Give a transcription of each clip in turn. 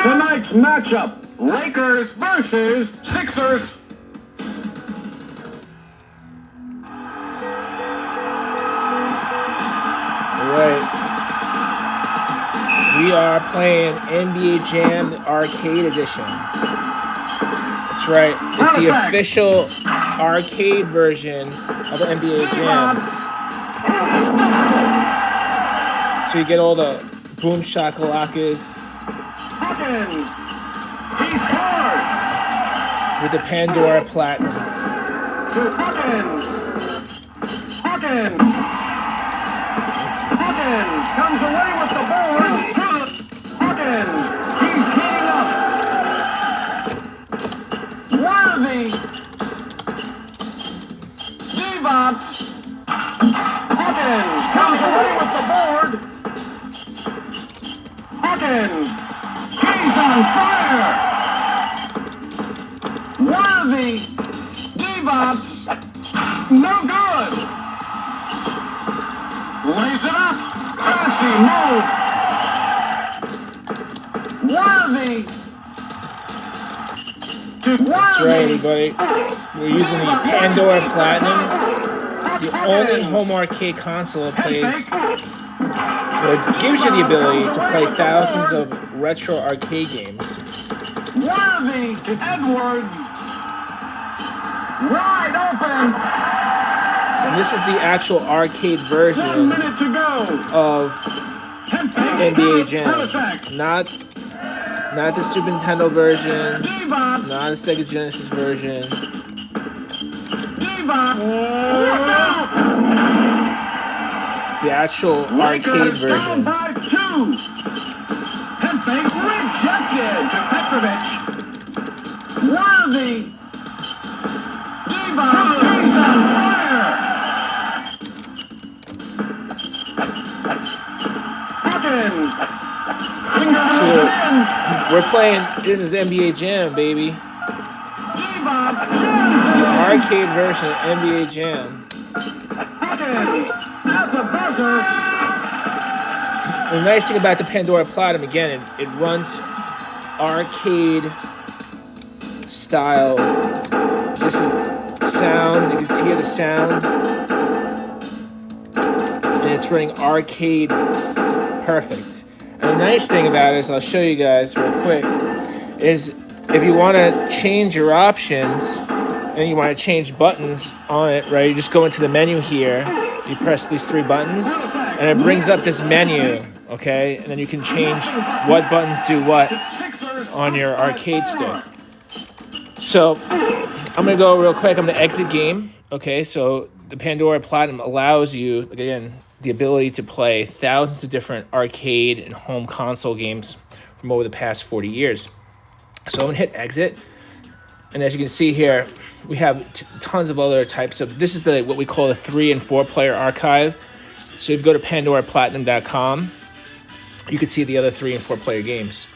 Tonight's matchup, Lakers versus Sixers. All right. We are playing NBA Jam the Arcade Edition. That's right. It's the official arcade version of the NBA Jam. So you get all the boom shakalakas with the Pandora Platinum. Hawkins comes away with the board. Hawkins, he's heating up. Worthy. Divac. Hawkins comes away with the board. Hawkins, he's on fire. Worthy. Divac. No good. Lays it up. Fancy move. Worthy. That's right, everybody. We're using the Pandora Platinum, the only home arcade console that gives you the ability to play thousands of retro arcade games. Worthy. Edwards. Wide open. And this is the actual arcade version of NBA Jam. Not the Super Nintendo version, not the Sega Genesis version. The actual arcade version. Rejected to Petrovic. Worthy. Divac. He's on fire. So we're playing. This is NBA Jam, baby. The arcade version of NBA Jam. The nice thing about the Pandora Platinum, again, it runs arcade style. This is sound. You can hear the sounds, and it's running arcade perfect. And the nice thing about it is, I'll show you guys real quick, is if you want to change your options and you want to change buttons on it, right? You just go into the menu here, you press these three buttons, and it brings up this menu, okay? And then you can change what buttons do what on your arcade stick. So I'm going to go real quick. I'm going to exit game, okay? So the Pandora Platinum allows you, again, the ability to play thousands of different arcade and home console games from over the past 40 years. So I'm going to hit exit. And as you can see here, we have tons of other types of, this is what we call the 3 and 4 player archive. So if you go to pandoraplatinum.com, you can see the other 3 and 4 player games.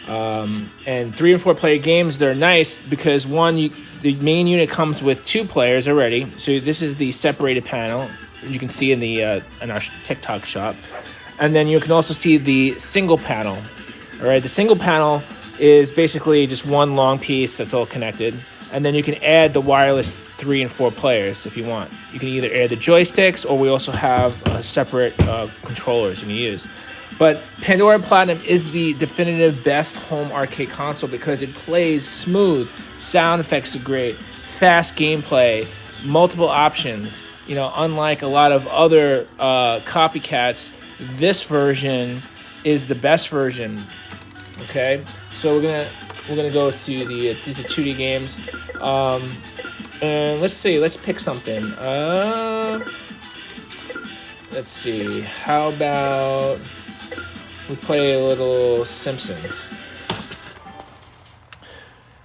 And 3 and 4 player games, they're nice because the main unit comes with 2 players already. So this is the separated panel. You can see in our TikTok shop. And then you can also see the single panel. All right, the single panel is basically just one long piece that's all connected. And then you can add the wireless 3 and 4 players if you want. You can either add the joysticks, or we also have separate controllers you can use. But Pandora Platinum is the definitive best home arcade console because it plays smooth, sound effects are great, fast gameplay, multiple options. You know, unlike a lot of other copycats, this version is the best version. Okay, so we're gonna go to these are 2D games, and let's pick something. Let's see, how about we play a little Simpsons.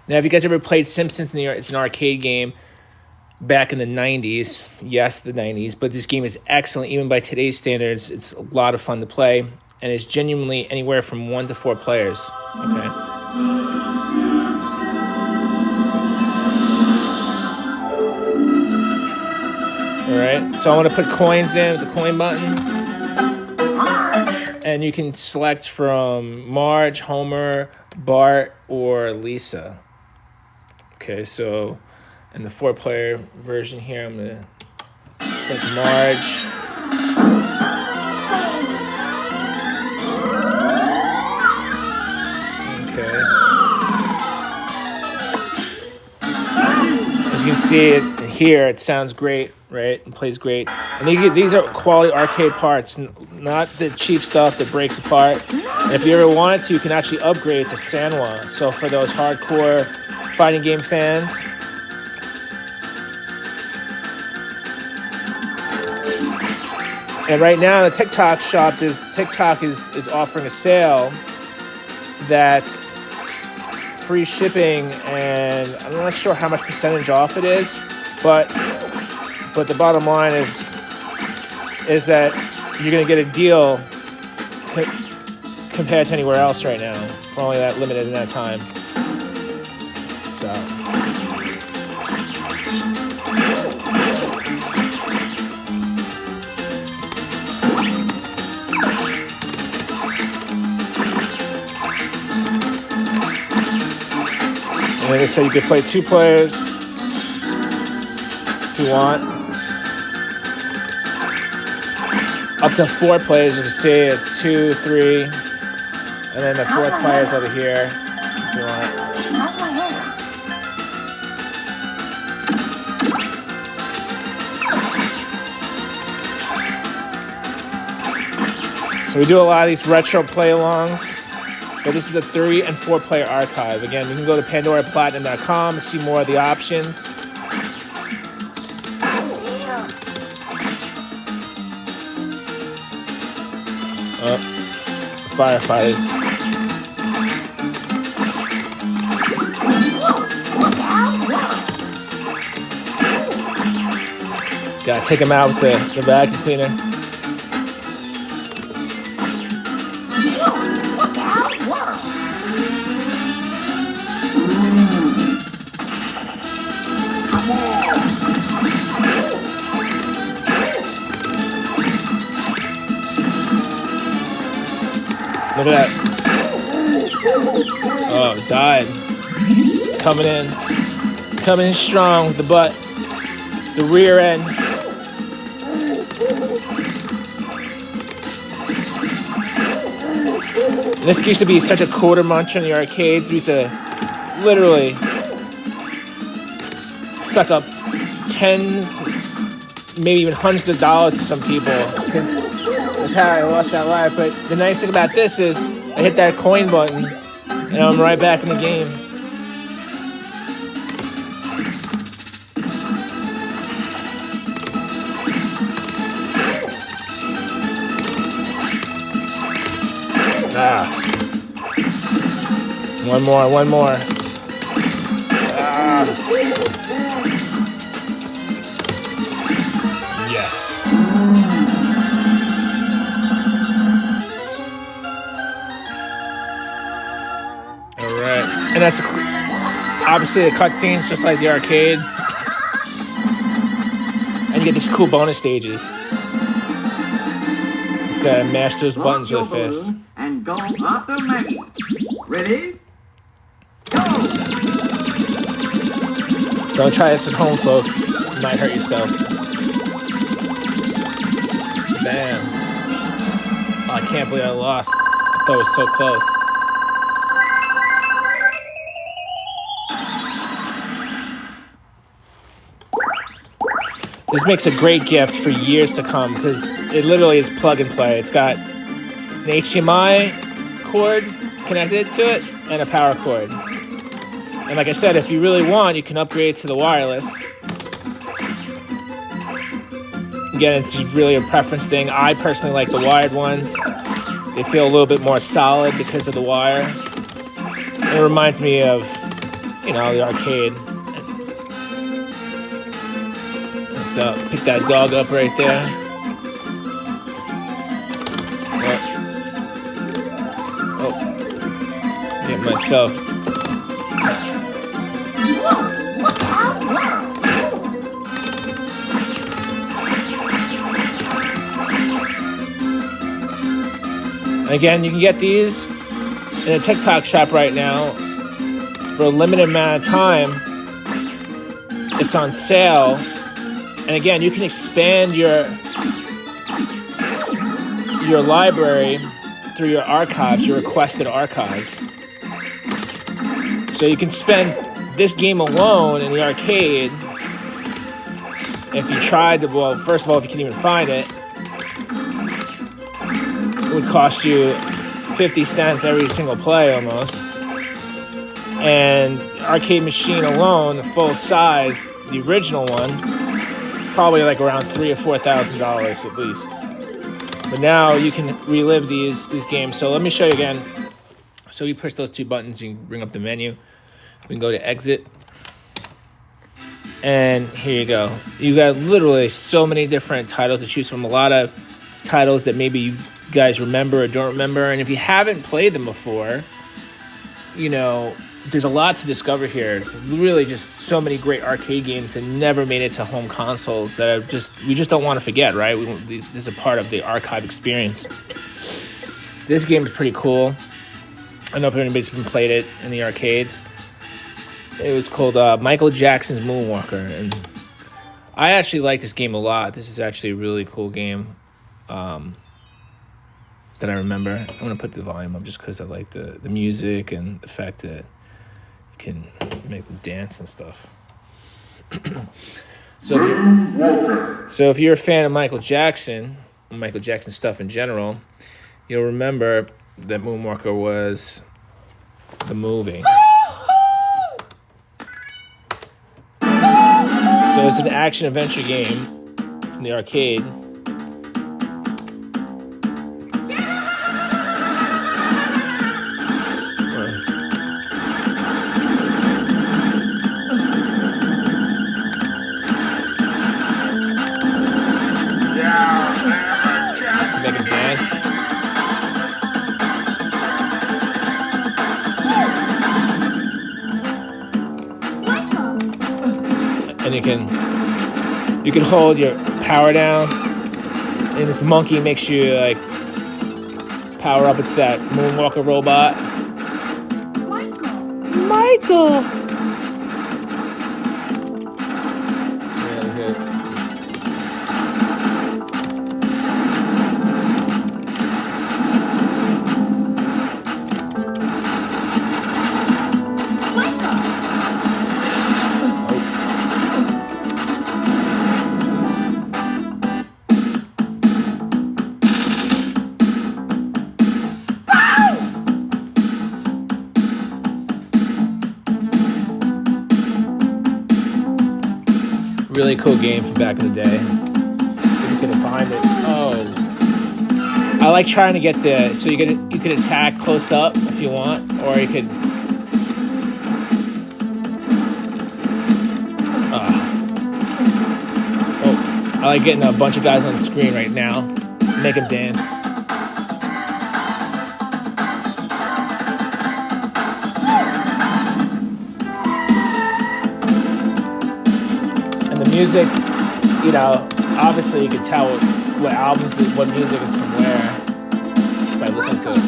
Now, if you guys ever played Simpsons, it's an arcade game back in the 90s. Yes, the 90s. But this game is excellent. Even by today's standards, it's a lot of fun to play. And it's genuinely anywhere from 1 to 4 players. Okay. All right. So I want to put coins in with the coin button. And you can select from Marge, Homer, Bart, or Lisa. Okay, so in the 4-player version here, I'm going to select Marge. Okay. As you can see it here, it sounds great, right? It plays great. And these are quality arcade parts, not the cheap stuff that breaks apart. And if you ever wanted to, you can actually upgrade to Sanwa. So for those hardcore fighting game fans, and right now the TikTok shop TikTok is offering a sale that's free shipping, and I'm not sure how much percentage off it is, but the bottom line is that you're gonna get a deal compared to anywhere else right now for only that limited in that time. So and like I said, you can play 2 players if you want. Up to 4 players, you can see it's 2, 3, and then the 4th player is over here if you want. So we do a lot of these retro play-alongs, but this is the 3 and 4 player archive. Again, you can go to PandoraPlatinum.com to see more of the options. Firefighters. Gotta take them out with the vacuum cleaner. Look at that. Oh, it died. Coming in strong with the butt. The rear end. And this used to be such a quarter muncher in the arcades. We used to literally suck up tens, maybe even hundreds of dollars to some people. Because that's how I lost that life. But the nice thing about this is I hit that coin button and I'm right back in the game. One more. Yes. All right, and that's obviously the cutscenes, just like the arcade, and you get these cool bonus stages. Just gotta mash those buttons really fast. And go after Maggie. Ready? Go! Don't try this at home, folks. You might hurt yourself. Damn. Oh, I can't believe I lost. I thought it was so close. This makes a great gift for years to come because it literally is plug and play. It's got an HDMI cord connected to it and a power cord. And like I said, if you really want, you can upgrade to the wireless. Again, it's really a preference thing. I personally like the wired ones. They feel a little bit more solid because of the wire. And it reminds me of, the arcade. So pick that dog up right there. Get myself. Again, you can get these in a TikTok shop right now for a limited amount of time. It's on sale. And again, you can expand your library through your archives, your requested archives. So you can spend this game alone in the arcade. If you tried to, well, first of all, if you can even find it, it would cost you 50 cents every single play almost. And arcade machine alone, the full size, the original one, probably like around $3,000 or $4,000 at least. But now you can relive these games. So let me show you again. So you push those two buttons, you can bring up the menu. We can go to exit. And here you go. You got literally so many different titles to choose from. A lot of titles that maybe you guys remember or don't remember. And if you haven't played them before, you know, there's a lot to discover here. It's really just so many great arcade games that never made it to home consoles that we just don't want to forget, right? This is a part of the archive experience. This game is pretty cool. I don't know if anybody's been played it in the arcades. It was called Michael Jackson's Moonwalker, and I actually like this game a lot. This is actually a really cool game that I remember. I'm gonna put the volume up just because I like the music and the fact that you can make them dance and stuff. So if you're a fan of Michael Jackson stuff in general, you'll remember that Moonwalker was the movie. So it's an action-adventure game from the arcade. Make it dance. And you can hold your power down, and this monkey makes you like power up. It's that Moonwalker robot. Michael. Yeah, that's it. Really cool game from back in the day. If you couldn't find it. Oh. I like trying to get so you could attack close up if you want, or you could I like getting a bunch of guys on the screen right now. Make them dance. Music, you know, obviously you can tell what albums, what music is from where, just by listening to it.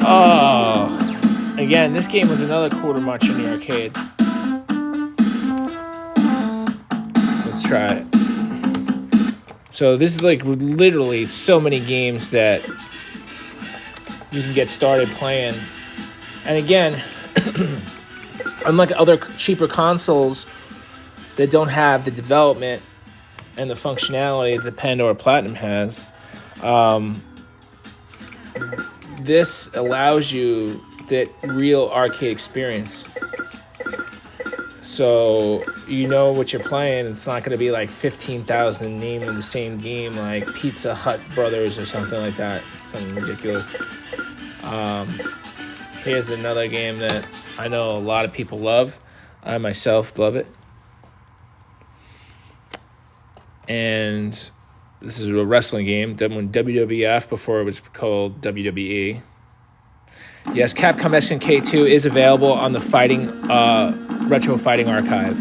Oh. Again, this game was another quarter munch in the arcade. Try it. So this is like literally so many games that you can get started playing. And again, unlike other cheaper consoles that don't have the development and the functionality that the Pandora Platinum has, this allows you that real arcade experience. So you know what you're playing. It's not going to be like 15,000 named in the same game like Pizza Hut Brothers or something like that. Something ridiculous. Here's another game that I know a lot of people love. I myself love it. And this is a wrestling game. When WWF, before it was called WWE, Yes, Capcom SNK2 is available on the Retro Fighting Archive.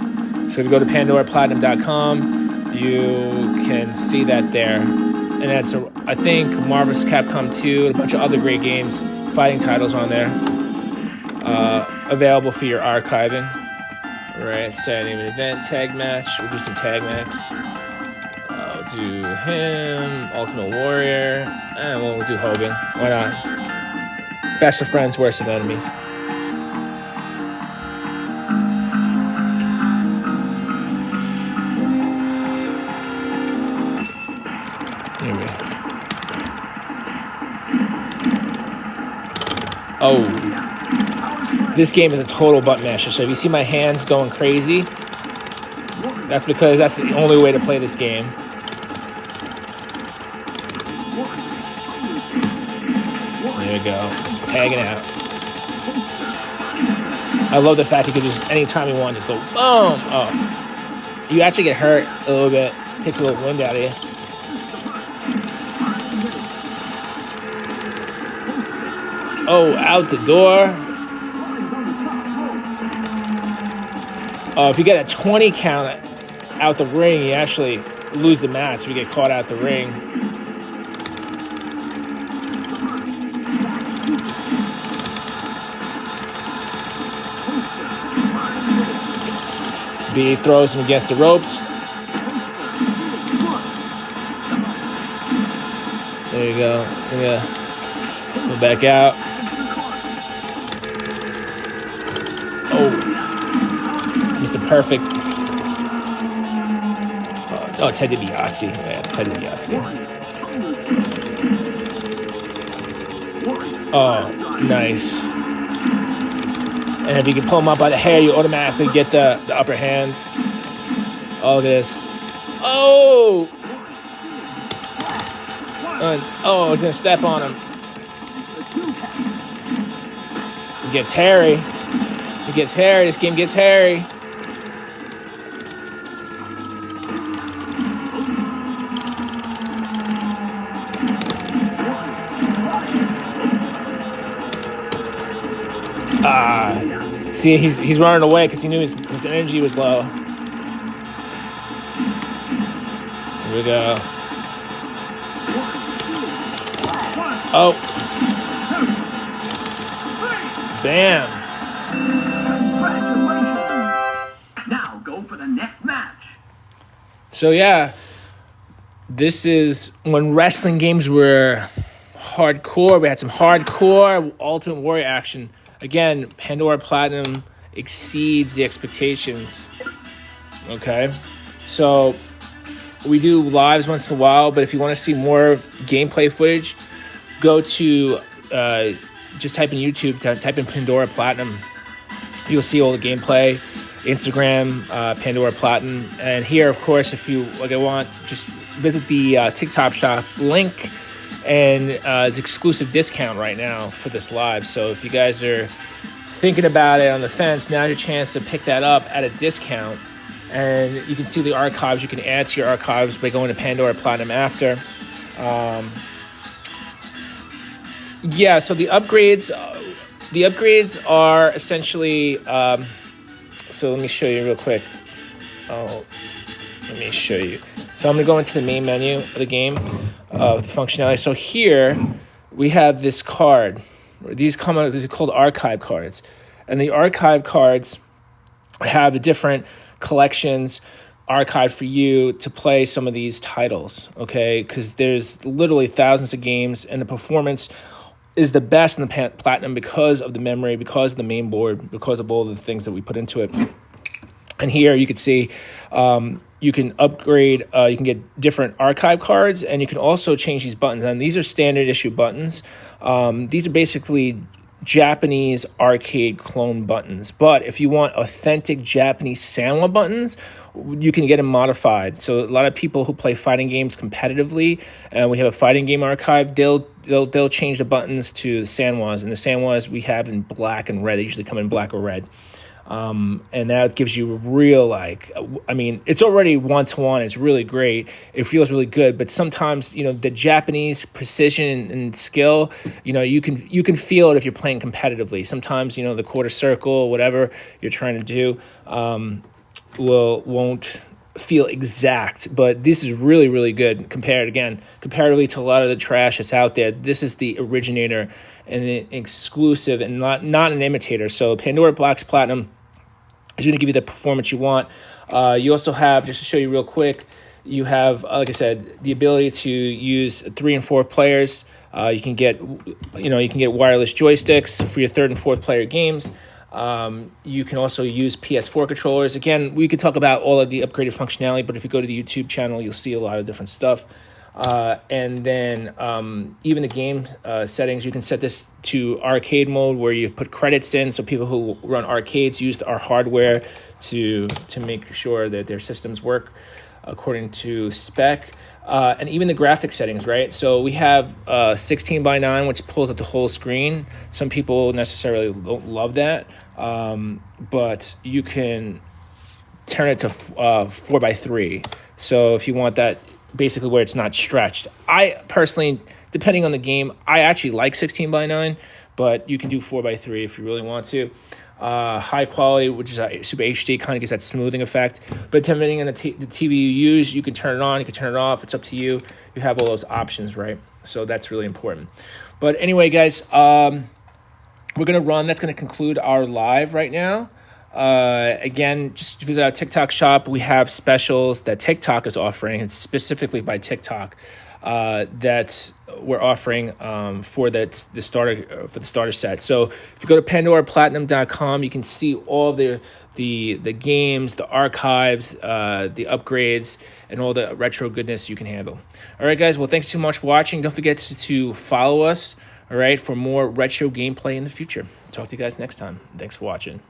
So if you go to PandoraPlatinum.com, you can see that there. And that's, I think, Marvel's Capcom 2 and a bunch of other great games, fighting titles on there, available for your archiving. Right, set an event, tag match. We'll do some tag match. I'll do him, Ultimate Warrior, and we'll do Hogan. Why not? Best of friends, worst of enemies. Here we go. Oh. This game is a total button masher. So if you see my hands going crazy, that's because that's the only way to play this game. There you go. Tagging out. I love the fact you could just, anytime you want, just go boom. Oh. You actually get hurt a little bit. Takes a little wind out of you. Oh, out the door. If you get a 20 count out the ring, you actually lose the match if you get caught out the ring. B throws him against the ropes. There you go. Yeah. Go back out. Oh. Mr. Perfect. Oh, Ted DiBiase. Yeah, it's Ted DiBiase. Oh, nice. And if you can pull him up by the hair, you automatically get the upper hand. Oh, look at this. Oh! Oh, it's going to step on him. It gets hairy. It gets hairy. This game gets hairy. See, he's running away because he knew his energy was low. Here we go. Oh. Bam. Now go for the next match. So yeah, this is when wrestling games were hardcore. We had some hardcore Ultimate Warrior action. Again, Pandora Platinum exceeds the expectations. Okay, so we do lives once in a while, but if you want to see more gameplay footage, go to just type in YouTube, type in Pandora Platinum. You'll see all the gameplay. Instagram, Pandora Platinum, and here, of course, if you just visit the TikTok shop link. And it's exclusive discount right now for this live. So if you guys are thinking about it on the fence, now's your chance to pick that up at a discount. And you can see the archives. You can add to your archives by going to Pandora Platinum after. Yeah, so the upgrades are essentially... so let me show you real quick. Let me show you. So I'm going to go into the main menu of the game, the functionality. So here we have this card. These are called archive cards. And the archive cards have the different collections archived for you to play some of these titles, okay? Because there's literally thousands of games, and the performance is the best in the Platinum because of the memory, because of the main board, because of all the things that we put into it. And here you can see you can upgrade, you can get different archive cards, and you can also change these buttons. And these are standard issue buttons. These are basically Japanese arcade clone buttons. But if you want authentic Japanese Sanwa buttons, you can get them modified. So a lot of people who play fighting games competitively, and we have a fighting game archive, they'll change the buttons to the Sanwas. And the Sanwas we have in black and red. They usually come in black or red. And that gives you real, like, I mean, it's already 1-to-1. It's really great. It feels really good. But sometimes, the Japanese precision and skill, you can feel it if you're playing competitively. Sometimes, the quarter circle, whatever you're trying to do, won't feel exact, but this is really, really good comparatively to a lot of the trash that's out there. This is the originator and the exclusive, and not an imitator. So Pandora Box Platinum is going to give you the performance you want. You also have, just to show you real quick, you have, like I said, the ability to use 3 and 4 players. You can get wireless joysticks for your 3rd and 4th player games. You can also use PS4 controllers. Again, we could talk about all of the upgraded functionality, but if you go to the YouTube channel, you'll see a lot of different stuff. And then even the game settings, you can set this to arcade mode, where you put credits in, so people who run arcades use our hardware to make sure that their systems work according to spec. And even the graphic settings, right? So we have 16:9, which pulls up the whole screen. Some people necessarily don't love that, but you can turn it to 4:3. So if you want that, basically where it's not stretched. I personally, depending on the game, I actually like 16:9, but you can do 4:3 if you really want to. High quality, which is Super HD, kind of gives that smoothing effect. But depending on the TV you use, you can turn it on, you can turn it off. It's up to you. You have all those options, right? So that's really important. But anyway, guys, we're going to run. That's going to conclude our live right now. Again, just visit our TikTok shop. We have specials that TikTok is offering. It's specifically by TikTok that we're offering for the starter set. So if you go to pandoraplatinum.com, you can see all the games, the archives, the upgrades, and all the retro goodness you can handle. All right, guys. Well, thanks so much for watching. Don't forget to follow us, all right, for more retro gameplay in the future. Talk to you guys next time. Thanks for watching.